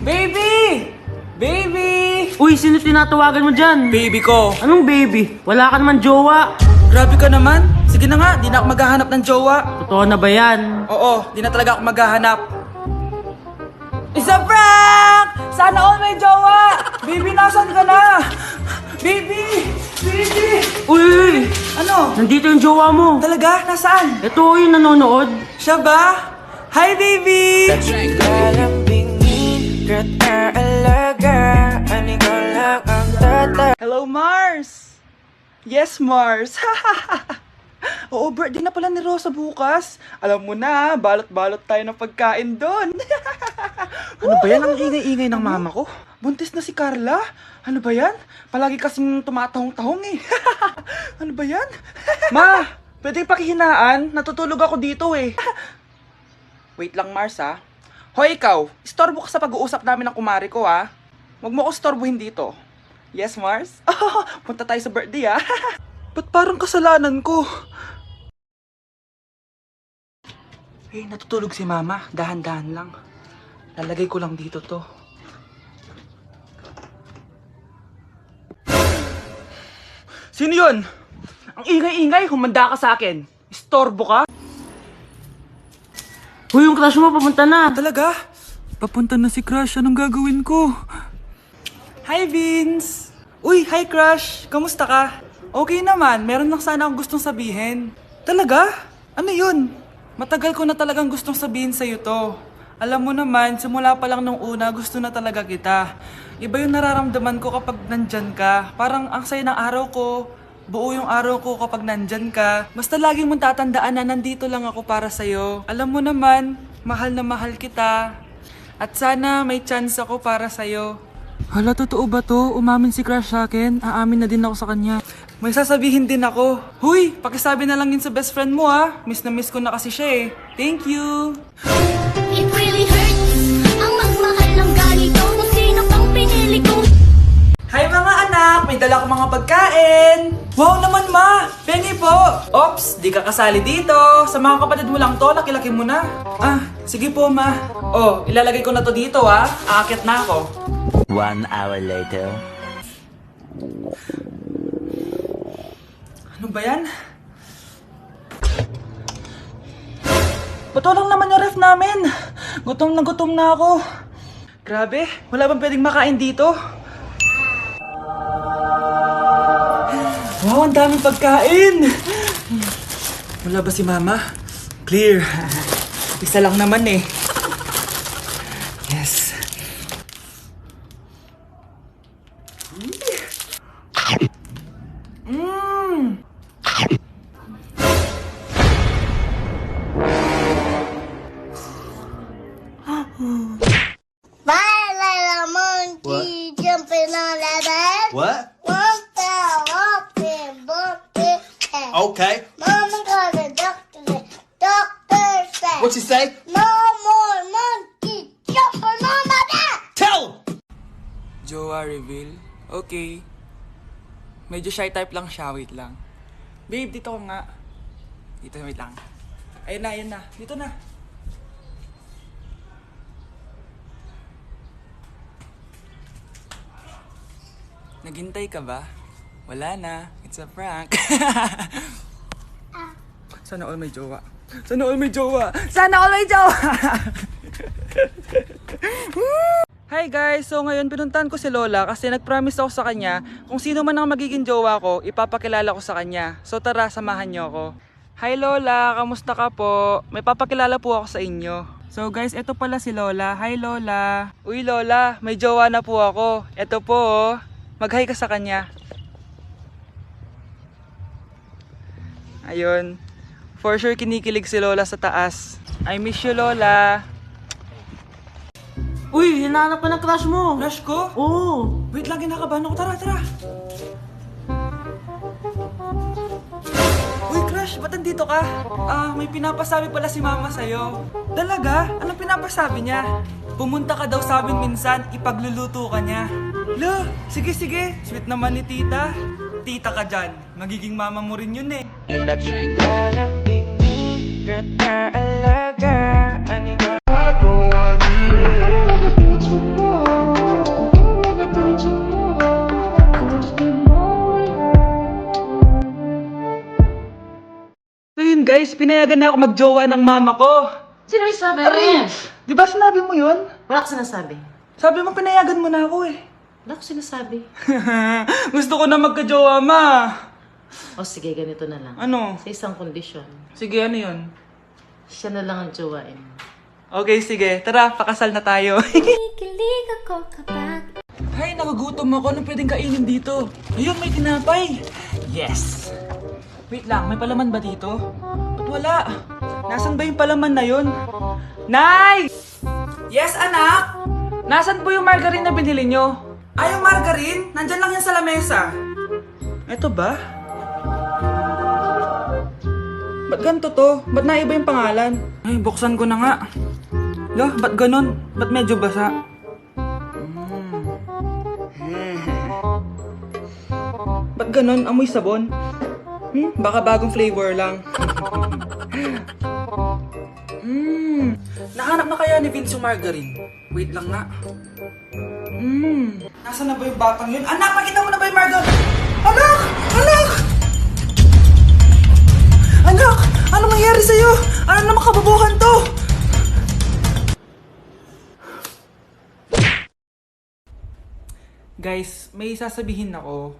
Baby! Baby! Uy, sino tinatawagan mo dyan? Baby ko. Anong baby? Wala ka naman jowa. Grabe ka naman. Sige na nga, di na ako maghahanap ng jowa. Totoo na ba yan? Oo, di na talaga ako maghahanap. Isa prank! Sana all may jowa! Baby, nasan ka na? Baby! Baby! Uy! Ano? Nandito yung jowa mo. Talaga? Nasaan? Ito yung nanonood. Siya ba? Hi, baby! Hello, Mars! Yes, Mars! Oo, birthday na pala ni Rosa bukas. Alam mo na, balot-balot tayo ng pagkain doon. Ano ba yan? Ang ingay-ingay ng mama ko. Buntis na si Carla. Ano ba yan? Palagi kasing tumatahong-tahong eh. Ano ba yan? Ma, pwedeng pakihinaan. Natutulog ako dito eh. Wait lang, Mars ha. Hoy, ikaw. Istorbo ka sa pag-uusap namin ng kumari ko ha. Huwag mo ko istorbohin dito. Yes, Mars? Punta tayo sa birthday ha. Ba't parang kasalanan ko? Eh, natutulog si Mama. Dahan-dahan lang. Lalagay ko lang dito to. Sino yun? Ang ingay-ingay, humanda ka sa akin. Istorbo ka? Uy, yung crush mo papunta na. Talaga? Papunta na si Crush. Anong gagawin ko? Hi, Vince! Uy, hi, Crush! Kamusta ka? Okay naman. Meron lang sana akong gustong sabihin. Talaga? Ano yun? Matagal ko na talagang gustong sabihin sa'yo to. Alam mo naman, simula pa lang nung una, gusto na talaga kita. Iba yung nararamdaman ko kapag nandyan ka. Parang ang saya ng araw ko. Buo yung araw ko kapag nandyan ka. Basta laging mong tatandaan na nandito lang ako para sa'yo. Alam mo naman, mahal na mahal kita. At sana may chance ako para sa'yo. Hala, totoo ba to? Umamin si Crush sa akin. Aamin na din ako sa kanya. May sasabihin din ako. Huy, pakisabi na lang yun sa best friend mo ha. Miss na miss ko na kasi siya eh. Thank you! It really hurts ang magmahal ng ganito kung sino pang pinili ko. Hi mga anak! May dala ko mga pagkain! Wow naman ma! Pengi po! Ops! Di ka kasali dito! Sa mga kapatid mo lang to, laki-laki mo na. Ah, sige po ma. Oh, ilalagay ko na to dito ha. Aakyat na ako. 1 hour later. Ano ba yan? Ba't walang naman yung ref namin? Gutom na ako. Grabe, wala bang pwedeng makain dito? Wow, ang daming pagkain! Wala ba si Mama? Clear. Isa lang naman eh. Yes. Bye, little monkey, jumping on the bed. What? One fell off and bumped it. Okay. Mama got a doctor. Doctor said, What you say? no more monkey jumping on my bed. Tell him! Jowa reveal? Okay. Medyo shy type lang siya. Wait lang. Babe, dito ko nga. Dito, wait lang. Ayun na. Dito na. Naghintay ka ba? Wala na. It's a prank. Sana all may jowa. Sana all may jowa. Sana all may jowa! Hi guys! So ngayon pinuntahan ko si Lola kasi nag-promise ako sa kanya kung sino man ang magiging jowa ko, ipapakilala ko sa kanya. So tara, samahan niyo ako. Hi Lola! Kamusta ka po? May papakilala po ako sa inyo. So guys, ito pala si Lola. Hi Lola! Uy Lola, may jowa na po ako. Ito po oh. Mag-hi ka sa kanya. Ayun. For sure kinikilig si Lola sa taas. I miss you Lola! Uy, hinahanap ka ng crush mo. Crush ko? Oo. Wait lang, kinakabahan ako. Tara. Uy, Crush, ba't andito ka? May pinapasabi pala si Mama sa'yo. Talaga? Anong pinapasabi niya? Pumunta ka daw sa amin minsan, ipagluluto ka niya. Lo, sige. Sweet naman ni Tita. Tita ka dyan. Magiging mama mo rin yun eh. guys, pinayagan na ako magjowa ng mama ko. Sino yung sabi? Di ba sinabi mo yun? Wala ko sinasabi. Sabi mo pinayagan mo na ako eh. Wala ko sinasabi. Gusto ko na magkajowa, ma. O sige, ganito na lang. Ano? Sa isang kondisyon, Sige, ano yun? siya na lang ang jowain. Okay, sige. Tara, pakasal na tayo. Kikilig ako kapag Ay, nagugutom ako. Anong pwedeng kainin dito? Ayun, may tinapay. Yes. Wait lang, may palaman ba dito? Ba't wala? Nasaan ba yung palaman na yun? Nay! Yes, anak? Nasaan po yung margarine na binili nyo? Ay, yung margarine? Nandyan lang yan sa lamesa. Eto ba? Ba't ganito to? Ba't naiba yung pangalan? Ay, buksan ko na nga. Lo, ba't ganun? Ba't medyo basa? Ba't ganun? Amoy sabon? Baka bagong flavor lang. Nahanap na kaya ni Vince yung margarine? Wait lang nga. Nasaan na ba yung batang yun? Anak, nakita mo na ba yung margarine? Anak! Anak! Anak! Ano mangyari sa'yo? Ano naman kababuhan to? Guys, may sasabihin ako.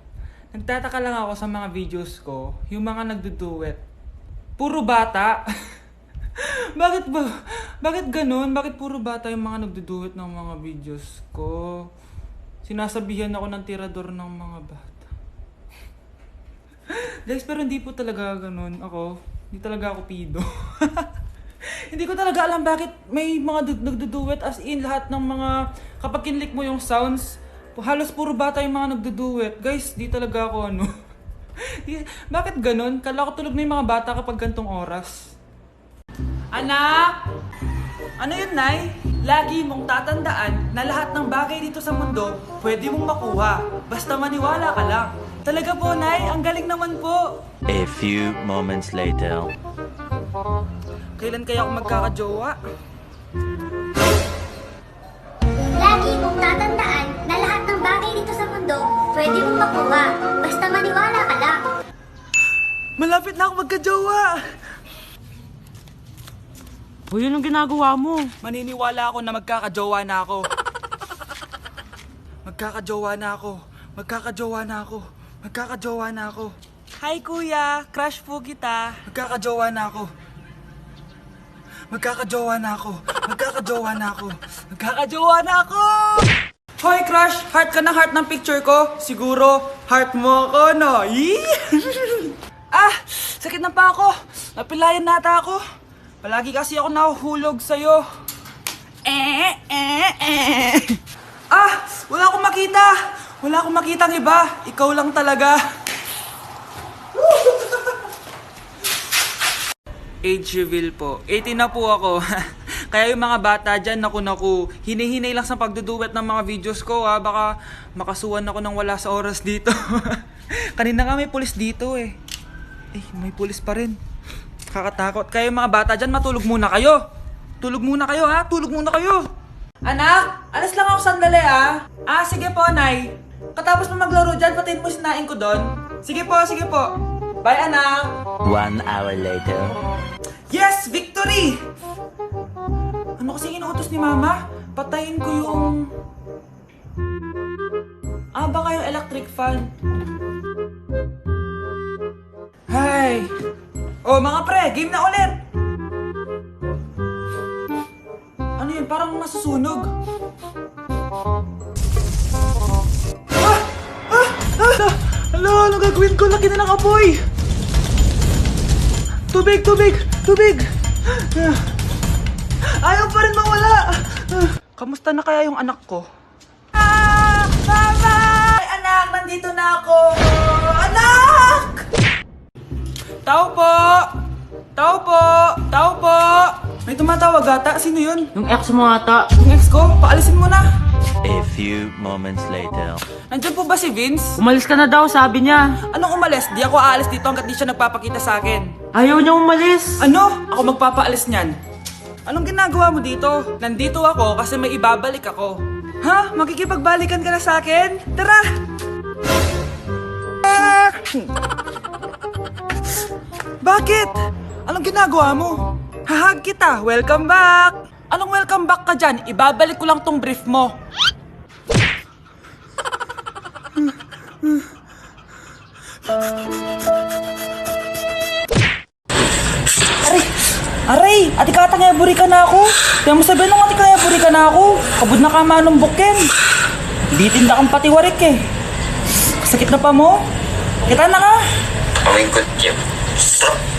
Nagtataka lang ako sa mga videos ko, yung mga nagduduet. Puro bata. Bakit ba? Bakit ganun? Bakit puro bata yung mga nagduduet ng mga videos ko? Sinasabihan ako ng tirador ng mga bata. Guys, pero hindi po talaga ganun ako. Hindi talaga ako pido. Hindi ko talaga alam bakit may mga nagduduet as in lahat ng mga kapag kinlik mo yung sounds, halos puro bata yung mga nagduduet. Guys, di talaga ako ano. Bakit ganun? Kala ko tulog na yung mga bata kapag gantong oras. Anak! Ano yun, Nay? Lagi mong tatandaan na lahat ng bagay dito sa mundo pwede mong makuha. Basta maniwala ka lang. Talaga po, Nay. Ang galing naman po. A few moments later. Kailan kaya ako magkakajowa? lagi mong tatandaan na lahat ng bagay dito sa mundo pwede mong makuha. Basta maniwala ka lang. Malapit na ako magkajowa! O yun ang ginagawa mo. Maniniwala ako na magkakajowa na ako. Magkakajowa na ako. Magkakajowa na ako. Magkakajowa na ako. Hi kuya, crush po kita. Magkakajowa na ako. Magkakajowa na ako. Magkakajowa na ako. Magkakajowa na ako! Hoy crush, heart ka ng heart ng picture ko. Siguro, heart mo ako, no? Yee! Ah, sakit na pa ako. Napilayan nata ako. Palagi kasi ako nahuhulog sa'yo. Ah, wala akong makita. Wala akong makitang iba. Ikaw lang talaga. Age reveal po. 18 na po ako. Kaya yung mga bata dyan, naku, hinihinay lang sa pagduduet ng mga videos ko ha. Baka makasuhan ako ng wala sa oras dito. Kanina nga may pulis dito eh. Eh, may pulis pa rin. Kakatakot. Kaya yung mga bata dyan, matulog muna kayo. Tulog muna kayo ha. Tulog muna kayo. Anak, alis lang ako sandali ha. Ah, sige po, Nay. Katapos mo maglaro dyan, patayin mo sinain ko doon. Sige po, sige po. Bye, anak. 1 hour later. Yes! Victory! Ano kasi inuutos ni Mama? Patayin ko yung... Ah, baka yung electric fan. Hay! Oh, mga pre! Game na ulit! Ano yun? Parang masusunog. Alo, ano gagawin ko? Laki na ng apoy! Tubig! Tubig! Tubig! Ayaw pa rin mawala! Kamusta na kaya yung anak ko? Ah! Mama! Ay, anak! Nandito na ako! Anak! Tao po! Tao po! Tao po! May tumatawag ata. Sino yun? Yung ex mo ata. Yung ex ko? Paalisin mo na! A few moments later. Nandiyan po ba si Vince? Umalis ka na daw, sabi niya. Anong umalis? Di ako aalis dito hanggat di siya nagpapakita sa akin. Ayaw niya umalis. Ano? Ako magpapaalis niyan. Anong ginagawa mo dito? Nandito ako kasi may ibabalik ako. Ha? Makikipagbalikan ka na sa akin? Tara! Bakit? Anong ginagawa mo? Hahag kita. Welcome back. Anong welcome back ka dyan? Ibabalik ko lang tong brief mo. Aray! Ati kata nga buri ka na ako. Kaya mo sabihin nung ati kaya buri ka na ako. Kabud na ka manong bukin. Di tinda kang patiwarik eh. Sakit na pa mo? Kita na ka? Pamingkot yun. Strap.